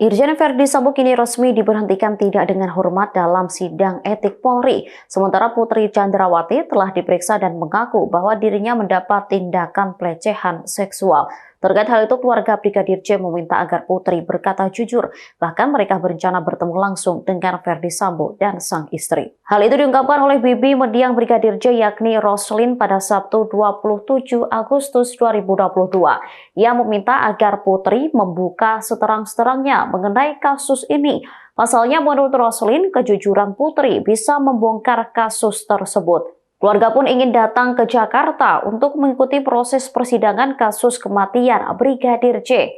Irjen Verdi Sambo kini resmi diberhentikan tidak dengan hormat dalam sidang etik Polri. Sementara Putri Chandrawati telah diperiksa dan mengaku bahwa dirinya mendapat tindakan pelecehan seksual. Terkait hal itu, keluarga Brigadir J meminta agar Putri berkata jujur. Bahkan mereka berencana bertemu langsung dengan Verdi Sambo dan sang istri. Hal itu diungkapkan oleh bibi mendiang Brigadir J yakni Roslin pada Sabtu 27 Agustus 2022. Ia meminta agar Putri membuka seterang-terangnya mengenai kasus ini. Pasalnya menurut Roslin, kejujuran Putri bisa membongkar kasus tersebut. Keluarga pun ingin datang ke Jakarta untuk mengikuti proses persidangan kasus kematian Brigadir J.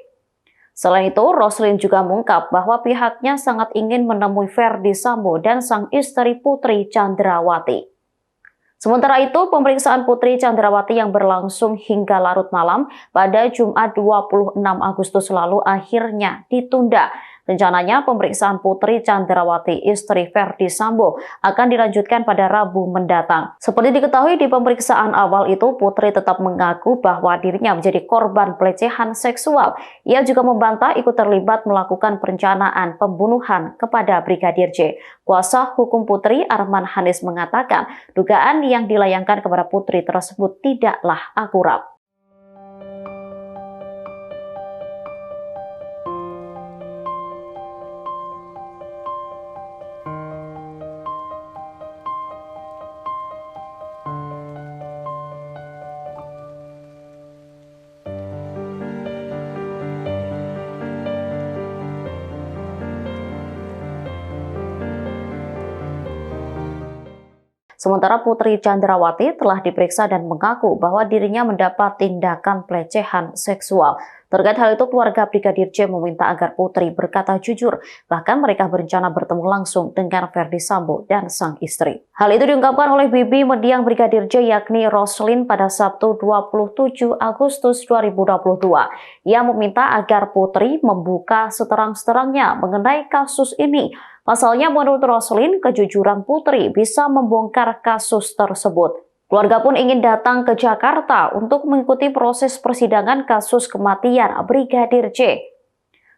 Selain itu, Roslin juga mengungkap bahwa pihaknya sangat ingin menemui Verdi Sambo dan sang istri Putri Chandrawati. Sementara itu, pemeriksaan Putri Chandrawati yang berlangsung hingga larut malam pada Jumat 26 Agustus lalu akhirnya ditunda. Rencananya pemeriksaan Putri Chandrawati, istri Verdi Sambo, akan dilanjutkan pada Rabu mendatang. Seperti diketahui di pemeriksaan awal itu, Putri tetap mengaku bahwa dirinya menjadi korban pelecehan seksual. Ia juga membantah ikut terlibat melakukan perencanaan pembunuhan kepada Brigadir J. Kuasa hukum Putri Arman Hanis mengatakan, dugaan yang dilayangkan kepada Putri tersebut tidaklah akurat. Sementara Putri Chandrawati telah diperiksa dan mengaku bahwa dirinya mendapat tindakan pelecehan seksual. Terkait hal itu, keluarga Brigadir J meminta agar Putri berkata jujur. Bahkan mereka berencana bertemu langsung dengan Verdi Sambo dan sang istri. Hal itu diungkapkan oleh bibi mendiang Brigadir J yakni Roslin pada Sabtu 27 Agustus 2022. Ia meminta agar Putri membuka seterang-terangnya mengenai kasus ini. Pasalnya menurut Roslin, kejujuran Putri bisa membongkar kasus tersebut. Keluarga pun ingin datang ke Jakarta untuk mengikuti proses persidangan kasus kematian Brigadir J.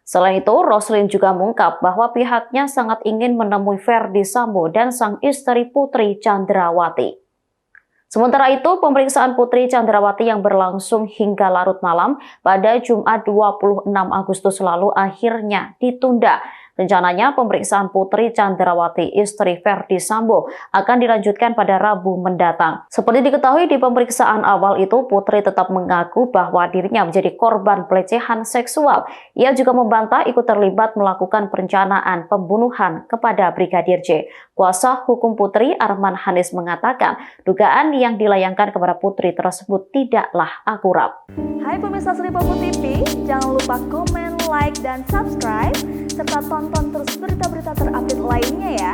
Selain itu, Roslin juga mengungkap bahwa pihaknya sangat ingin menemui Verdi Sambo dan sang istri Putri Chandrawati. Sementara itu, pemeriksaan Putri Chandrawati yang berlangsung hingga larut malam pada Jumat 26 Agustus lalu akhirnya ditunda. Rencananya pemeriksaan Putri Chandrawati, istri Verdi Sambo, akan dilanjutkan pada Rabu mendatang. Seperti diketahui di pemeriksaan awal itu, Putri tetap mengaku bahwa dirinya menjadi korban pelecehan seksual. Ia juga membantah ikut terlibat melakukan perencanaan pembunuhan kepada Brigadir J. Kuasa hukum Putri Arman Hanis mengatakan, dugaan yang dilayangkan kepada Putri tersebut tidaklah akurat. Hai pemirsa Sri Popo TV, jangan lupa komen, like, dan subscribe, serta tonton terus berita-berita terupdate lainnya ya.